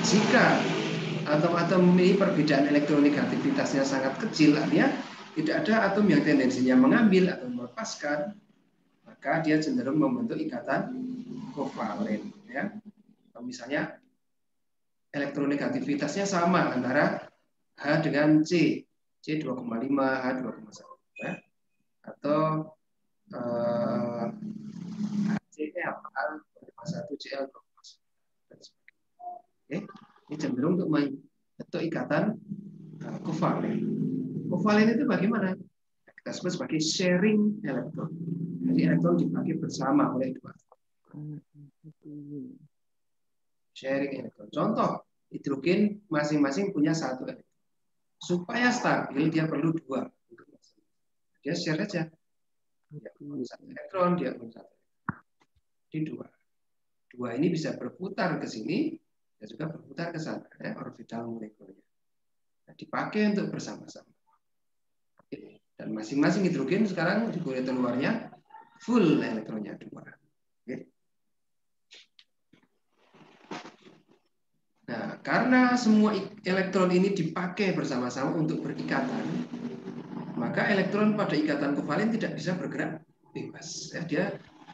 Jika atom-atom ini perbedaan elektronegativitasnya sangat kecil, artinya tidak ada atom yang tendensinya mengambil atau melepaskan, maka dia cenderung membentuk ikatan kovalen. Ya. Misalnya elektronegativitasnya sama antara H dengan C, C 2,5, H 2,1, ya. Atau HCl, H 2,1, Cl 2,1. Oke, ini cenderung untuk membentuk ikatan kovalen. Kovalen itu bagaimana? Kita sebut sebagai sharing elektron. Jadi elektron dipakai bersama oleh dua. Sharing elektron. Contoh, hidrogen masing-masing punya satu elektron. Supaya stabil, dia perlu dua. Dia share aja. Dia punya satu elektron, dia punya satu elektron. Jadi dua. Dua ini bisa berputar ke sini, dan juga berputar ke sana, ya, orbital molekulnya. Nah, dipakai untuk bersama-sama. Dan masing-masing hidrogen sekarang di kuliah luarnya full elektronnya dua. Nah, karena semua elektron ini dipakai bersama-sama untuk berikatan, maka elektron pada ikatan kovalen tidak bisa bergerak bebas. Ya, dia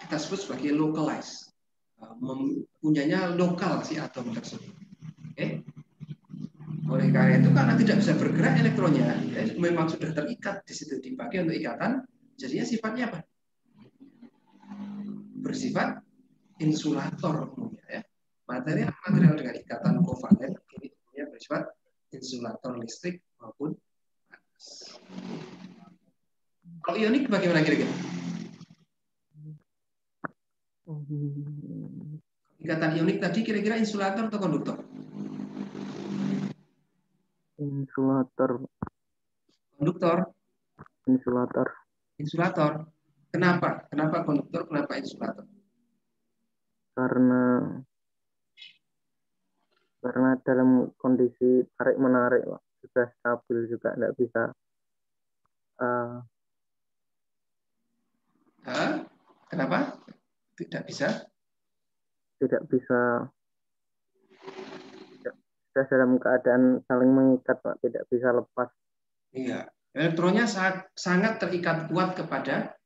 kita sebut sebagai localized, mempunyainya lokal si atom tersebut. Oke. Oleh karena itu, karena tidak bisa bergerak elektronnya, ya, memang sudah terikat di situ dipakai untuk ikatan, jadinya sifatnya apa? Bersifat insulator umumnya. Ya. Material dengan ikatan kovalen ini umumnya bersifat insulator listrik maupun panas. Kalau ionik bagaimana kira-kira? Ikatan ionik tadi kira-kira insulator atau konduktor? Insulator. Konduktor. Insulator. Insulator. Kenapa? Kenapa konduktor? Kenapa insulator? Karena dalam kondisi tarik menarik sudah stabil juga tidak bisa kenapa tidak bisa sudah dalam keadaan saling mengikat Pak, tidak bisa lepas. Iya, elektronnya sangat terikat kuat kepada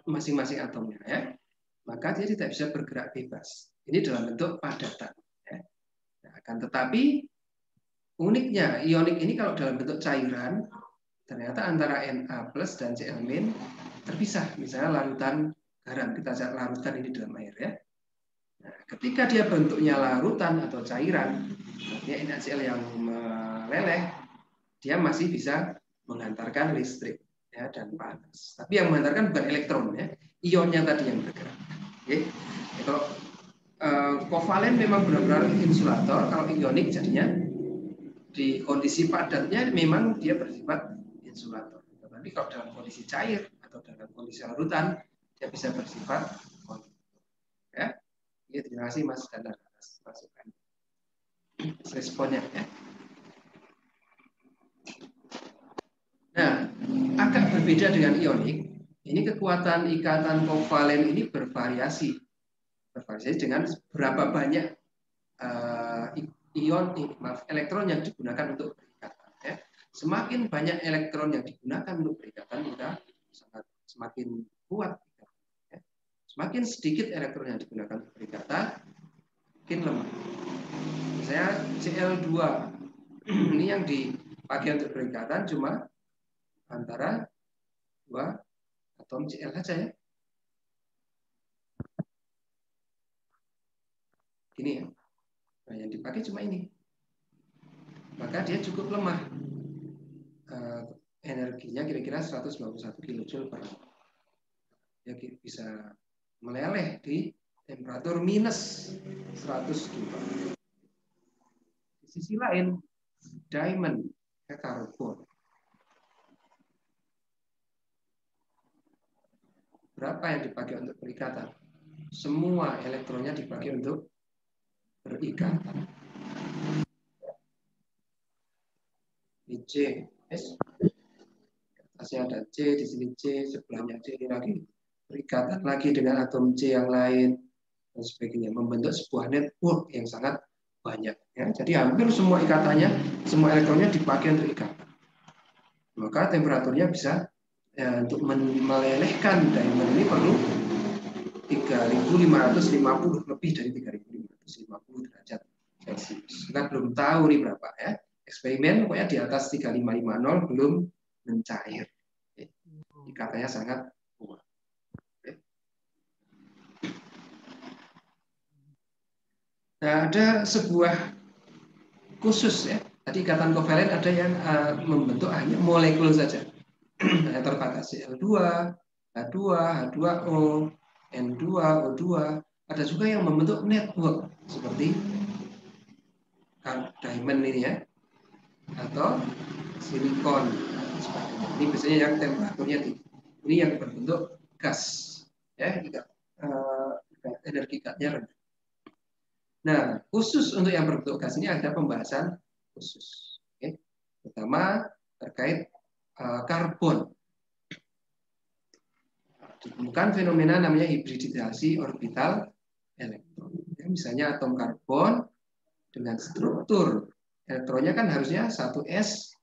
masing-masing atomnya, ya. Maka dia tidak bisa bergerak bebas. Ini dalam bentuk padatan, ya. Nah, akan tetapi uniknya ionik ini kalau dalam bentuk cairan, ternyata antara Na plus dan Cl- terpisah. Misalnya larutan garam, kita larutan ini dalam air, ya. Nah, ketika dia bentuknya larutan atau cairan, artinya NaCl yang meleleh, dia masih bisa menghantarkan listrik, ya, dan panas. Tapi yang menghantarkan bukan elektron, ya, ionnya tadi yang bergerak. Oke. Ya, kalau kovalen memang benar-benar insulator, kalau ionik jadinya di kondisi padatnya memang dia bersifat insulator. Tapi kalau dalam kondisi cair atau dalam kondisi larutan, dia bisa bersifat konduktor. Ya. Ya, terima kasih Mas Dandar atas masukan responnya, ya. Nah, agak berbeda dengan ionik. Ini kekuatan ikatan kovalen ini bervariasi dengan berapa banyak elektron yang digunakan untuk berikatan. Ya. Semakin banyak elektron yang digunakan untuk berikatan, maka semakin kuat. Ya. Semakin sedikit elektron yang digunakan untuk berikatan, makin lemah. Misalnya Cl2 ini yang dipakai untuk berikatan cuma antara dua atom Cl saja, ya. Ini ya. Nah, yang dipakai cuma ini. Maka dia cukup lemah. Energinya kira-kira 191 kJ per mol. Dia bisa meleleh di temperatur minus 100 kilo. Di sisi lain, diamond karbon. Berapa yang dipakai untuk berikatan? Semua elektronnya dipakai untuk berikatan. Di C, atasnya ada C, di sini C, sebelahnya C lagi, berikatan lagi dengan atom C yang lain dan sebagainya, membentuk sebuah network yang sangat banyak. Ya. Jadi hampir semua ikatannya, semua elektronnya dipakai untuk ikatan. Maka temperaturnya bisa untuk melelehkan diamond ini perlu 3.550 lebih dari 3.550 derajat Celcius. Kita belum tahu nih berapa ya. Eksperimen pokoknya di atas 3550 belum mencair. Ikatannya sangat kuat. Nah, ada sebuah khusus ya. Tadi ikatan kovalen ada yang membentuk hanya molekul saja. Terbatasi L2, H2, H2O, N2, O2. Ada juga yang membentuk network seperti diamond ini ya, atau silikon. Ini biasanya yang temperaturnya tinggi. Ini yang berbentuk gas, ya, energi gasnya rendah. Nah, khusus untuk yang berbentuk gas ini ada pembahasan khusus. Okay. Pertama terkait karbon. Ditemukan fenomena namanya hibridisasi orbital elektron. Ya, misalnya atom karbon dengan struktur elektronnya kan harusnya 1s,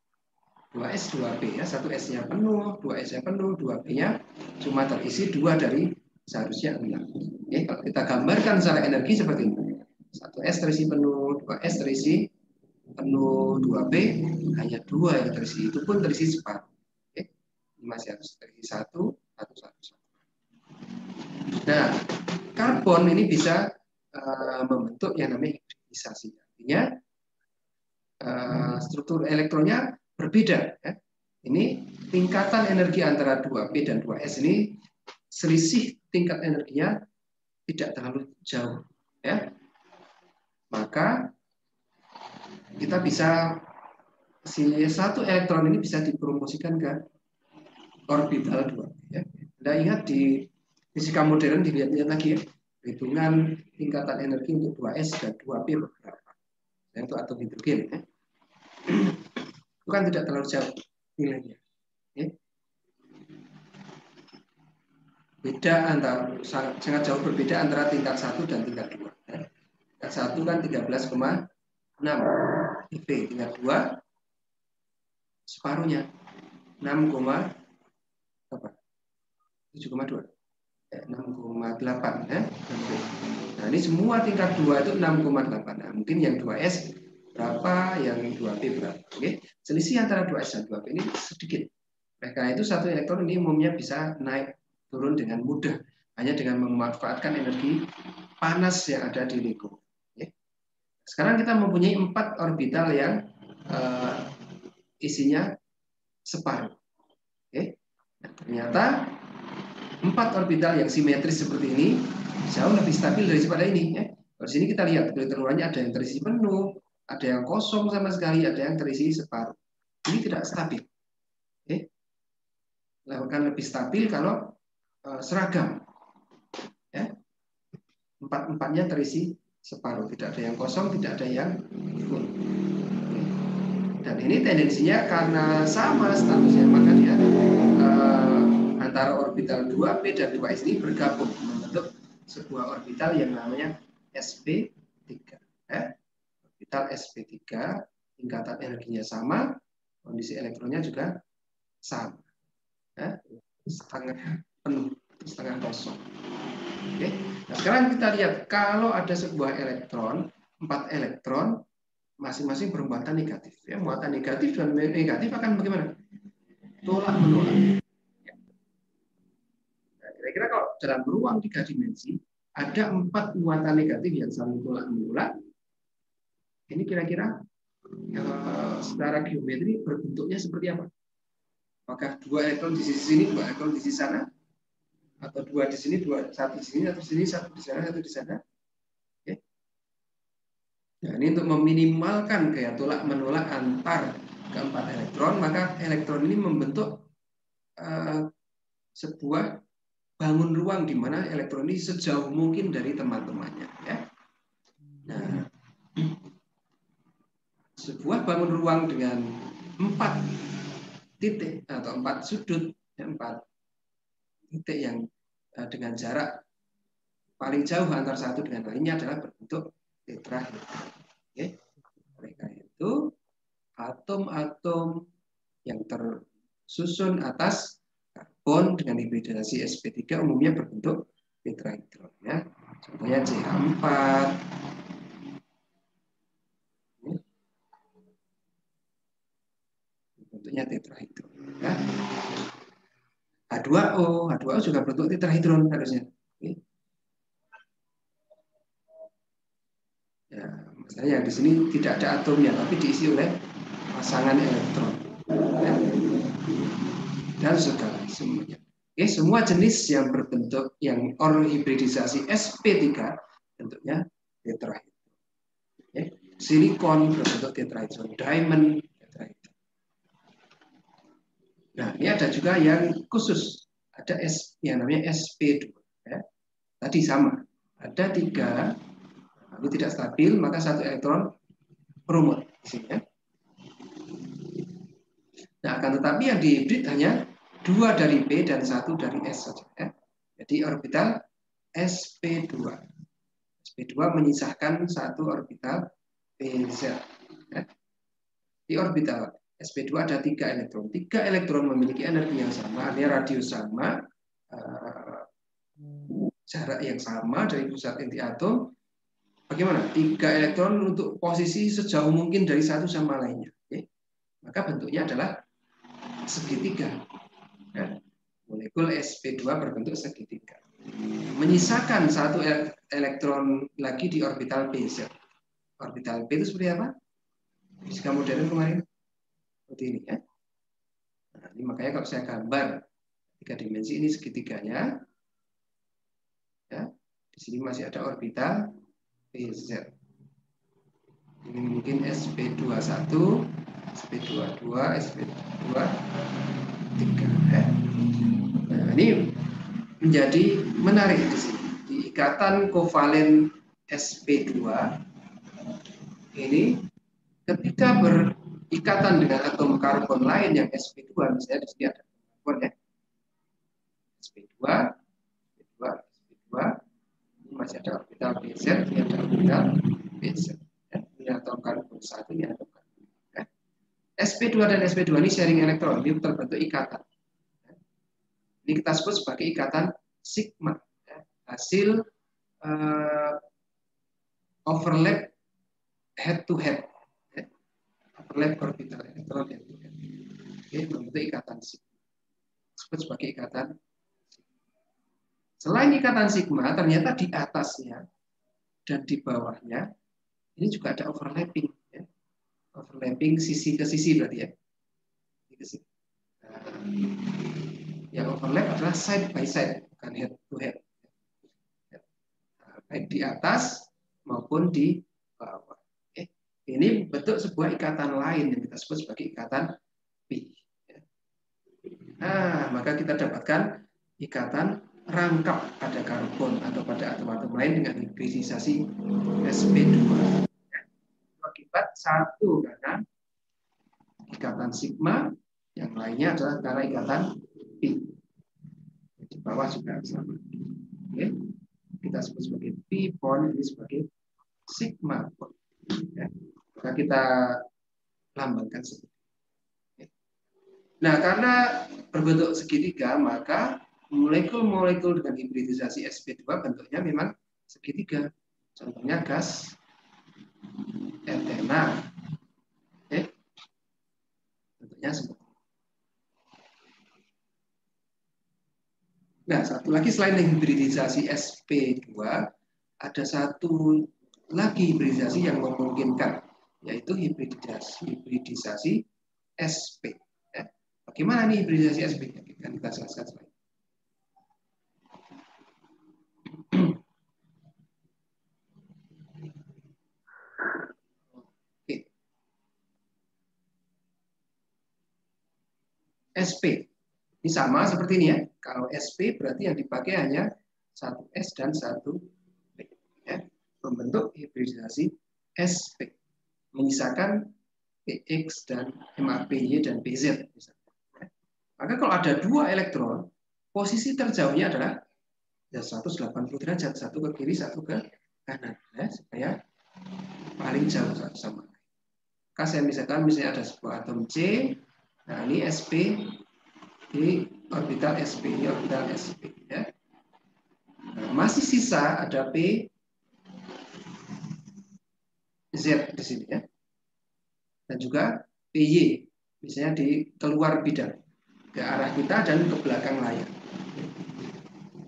2s, 2p ya. 1s-nya penuh, 2s-nya penuh, 2p-nya cuma terisi 2 dari seharusnya 6. Oke, kalau kita gambarkan secara energi seperti ini. 1s terisi penuh, 2s terisi penuh, 2p hanya 2 yang terisi. Itu pun terisi separuh. Oke. Ini masih harus terisi 1, 1. Nah, karbon ini bisa membentuk yang namanya hibridisasi. Artinya struktur elektronnya berbeda. Ya. Ini tingkatan energi antara 2p dan 2s ini selisih tingkat energinya tidak terlalu jauh. Ya. Maka kita bisa satu elektron ini bisa dipromosikan ke orbital 2. Ya. Anda ingat di fisika modern dilihat-lihat lagi ya, hitungan tingkatan energi untuk 2s dan 2p berapa. Itu atom hidrogen ya. Itu kan tidak terlalu jauh nilainya. Ya. Beda antara sangat jauh berbeda antara tingkat 1 dan tingkat 2. Ya. Tingkat 1 kan 13,6 eV, tingkat 2 separuhnya 6,7,2. 6,8 ya. Nah, ini semua tingkat 2 itu 6,8. Nah, mungkin yang 2S berapa, yang 2P berapa. Oke. Selisih antara 2S dan 2P ini sedikit. Karena itu satu elektron ini umumnya bisa naik turun dengan mudah hanya dengan memanfaatkan energi panas yang ada di lingkup. Oke. Sekarang kita mempunyai 4 orbital yang isinya separuh. Oke. Nah, ternyata 4 orbital yang simetris seperti ini jauh lebih stabil daripada ini. Ya. Di sini kita lihat elektronya ada yang terisi penuh, ada yang kosong sama sekali, ada yang terisi separuh. Ini tidak stabil. Oke. Akan lebih stabil kalau seragam. Ya. 4-4-nya terisi separuh, tidak ada yang kosong, tidak ada yang full. Oke. Dan ini tendensinya karena sama statusnya, maka dia antara orbital 2p dan 2s ini bergabung membentuk sebuah orbital yang namanya sp3. Orbital sp3, tingkatan energinya sama, kondisi elektronnya juga sama. Setengah penuh, setengah kosong. Oke. Nah, sekarang kita lihat kalau ada sebuah elektron, 4 elektron masing-masing bermuatan negatif. Ya, muatan negatif dan negatif akan bagaimana? Tolak menolak. Kira-kira kalau dalam ruang 3 dimensi ada 4 muatan negatif yang saling tolak menolak, ini kira-kira secara geometri berbentuknya seperti apa? Apakah 2 elektron di sisi sini, 2 elektron di sisi sana, atau 2 di sini, 1 di sini, 1 di sini, 1 di sana, 1 di sana? Oke. Nah, ini untuk meminimalkan gaya tolak menolak antar keempat elektron, maka elektron ini membentuk sebuah bangun ruang di mana elektron ini sejauh mungkin dari teman-temannya. Ya. Nah, sebuah bangun ruang dengan 4 titik atau 4 sudut, 4 titik yang dengan jarak paling jauh antara satu dengan lainnya adalah berbentuk tetrahedron. Okay. itu atom-atom yang tersusun atas karbon dengan hibridisasi sp3 umumnya berbentuk tetrahedron. Ya. Contohnya CH4, bentuknya tetrahedron. Ya. H2O juga bentuk tetrahedron harusnya. Ya, masalahnya di sini tidak ada atomnya, tapi diisi oleh pasangan elektron. Ya. Dan segala semuanya. Oke, semua jenis yang berbentuk yang hibridisasi sp3 bentuknya tetrahedron. Ya. Silikon berbentuk tetrahedron, diamond tetrahedron. Nah, ini ada juga yang khusus, ada yang namanya sp2. Ya. Tadi sama, ada 3. Ini tidak stabil, maka 1 elektron berumur di sini. Ya. Nah, akan tetapi yang dihibrid hanya 2 dari P dan 1 dari S saja. Ya. Jadi orbital sp2. sp2 menyisahkan 1 orbital PZ. Ya. Di orbital sp2 ada 3 elektron. 3 elektron memiliki energi yang sama, artinya radius sama, jarak yang sama dari pusat inti atom. Bagaimana? 3 elektron untuk posisi sejauh mungkin dari satu sama lainnya. Oke. Maka bentuknya adalah segitiga. Ya. Molekul sp2 berbentuk segitiga. Menyisakan 1 elektron lagi di orbital PZ. Orbital P itu seperti apa? Fisika modern kemarin. Seperti ini ya. Nah, ini makanya kalau saya gambar 3 dimensi ini segitiganya. Ya. Di sini masih ada orbital PZ. Ini mungkin sp21, sp22, sp23. Ya. Nah, ini menjadi menarik di sini. Di ikatan kovalen sp2 ini ketika berikatan dengan atom karbon lain yang sp2, misalnya di sini ada karbon ya. sp2, sp2, sp2. Ini masih ada orbital PZ, ini ada orbital PZ. Ya. Ini atom karbon 1, ini atom karbon. Ya. sp2 dan sp2 ini sharing elektron, ini terbentuk ikatan. Ya. Ini kita sebut sebagai ikatan sigma. Ya. Hasil overlap head to head. Ya. Overlap orbital elektron head to head. Oke, membentuk ikatan sigma. Disebut sebagai ikatan. Selain ikatan sigma, ternyata di atasnya dan di bawahnya ini juga ada overlapping. Ya. Overlapping sisi ke sisi berarti ya. Nah, yang overlap adalah side by side, bukan head to head. Nah, baik di atas maupun di bawah. Ini bentuk sebuah ikatan lain yang kita sebut sebagai ikatan pi. Nah, maka kita dapatkan ikatan rangkap pada karbon atau pada atom-atom lain dengan hibridisasi sp2. Akibat satu karena ikatan sigma, yang lainnya adalah karena ikatan pi. Di bawah juga sama. Oke. Kita sebut sebagai pi bond, ini sebagai sigma bond. Ya. Maka kita lambangkan seperti ini. Nah, karena berbentuk segitiga, maka molekul-molekul dengan hibridisasi sp2 bentuknya memang segitiga. Contohnya gas etena. Oke. Bentuknya seperti ini. Nah, satu lagi selain hibridisasi sp2, ada satu lagi hibridisasi yang memungkinkan, yaitu hibridisasi sp. Ya. Bagaimana nih hibridisasi sp? Kan kita jelaskan selain. Oke. SP. Ini sama seperti ini ya. Kalau SP berarti yang dipakai hanya satu S dan satu P. Ya. Membentuk hibridisasi SP. Menyisakan PX dan MAPY dan PZ. Ya. Maka kalau ada 2 elektron, posisi terjauhnya adalah 180 derajat. Satu ke kiri, satu ke kanan. Ya. Supaya paling jauh satu sama lain. Maka saya misalnya ada sebuah atom C. Nah, ini sp di orbital sp, ini orbital sp ya. Nah, masih sisa ada p z di sini ya. Dan juga py misalnya di keluar bidang ke arah kita dan ke belakang layar.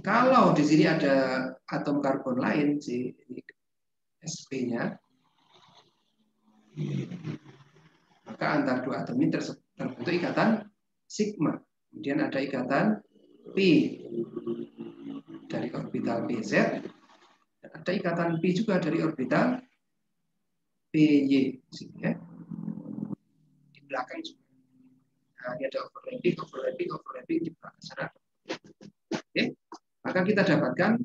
Kalau di sini ada atom karbon lain, ini sp-nya, maka antara dua atom ini terbentuk ikatan sigma. Kemudian ada ikatan P dari orbital PZ, dan ada ikatan P juga dari orbital PY di sini ya. Di belakang juga. Nah, ini ada overlapping di belakang sana. Oke, maka kita dapatkan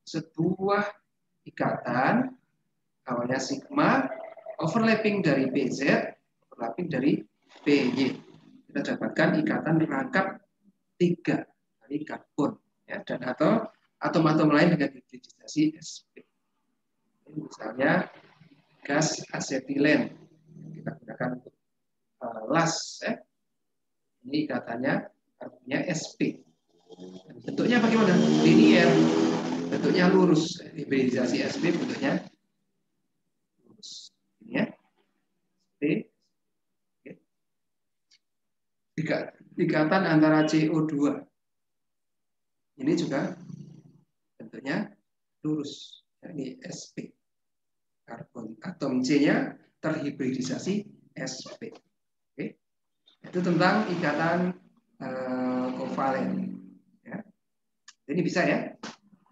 sebuah ikatan awalnya sigma, overlapping dari PZ, overlapping dari PY. Kita dapatkan ikatan rangkap 3 dari karbon ya, dan atau atom-atom lain dengan hibridisasi sp. Misalnya gas asetilen kita gunakan untuk las ya. Ini ikatannya artinya sp. Dan bentuknya bagaimana? Linier, bentuknya lurus. Hibridisasi sp bentuknya lurus. Ini ya. Sp. Ikatan antara CO2 ini juga bentuknya lurus. Ini sp. Karbon atom C-nya terhibridisasi sp. Oke. Itu tentang ikatan kovalen. Ya. Ini bisa ya.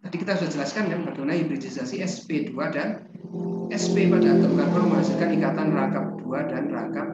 Tadi kita sudah jelaskan kan bagaimana hibridisasi sp2 dan sp pada atom karbon menghasilkan ikatan rangkap 2 dan rangkap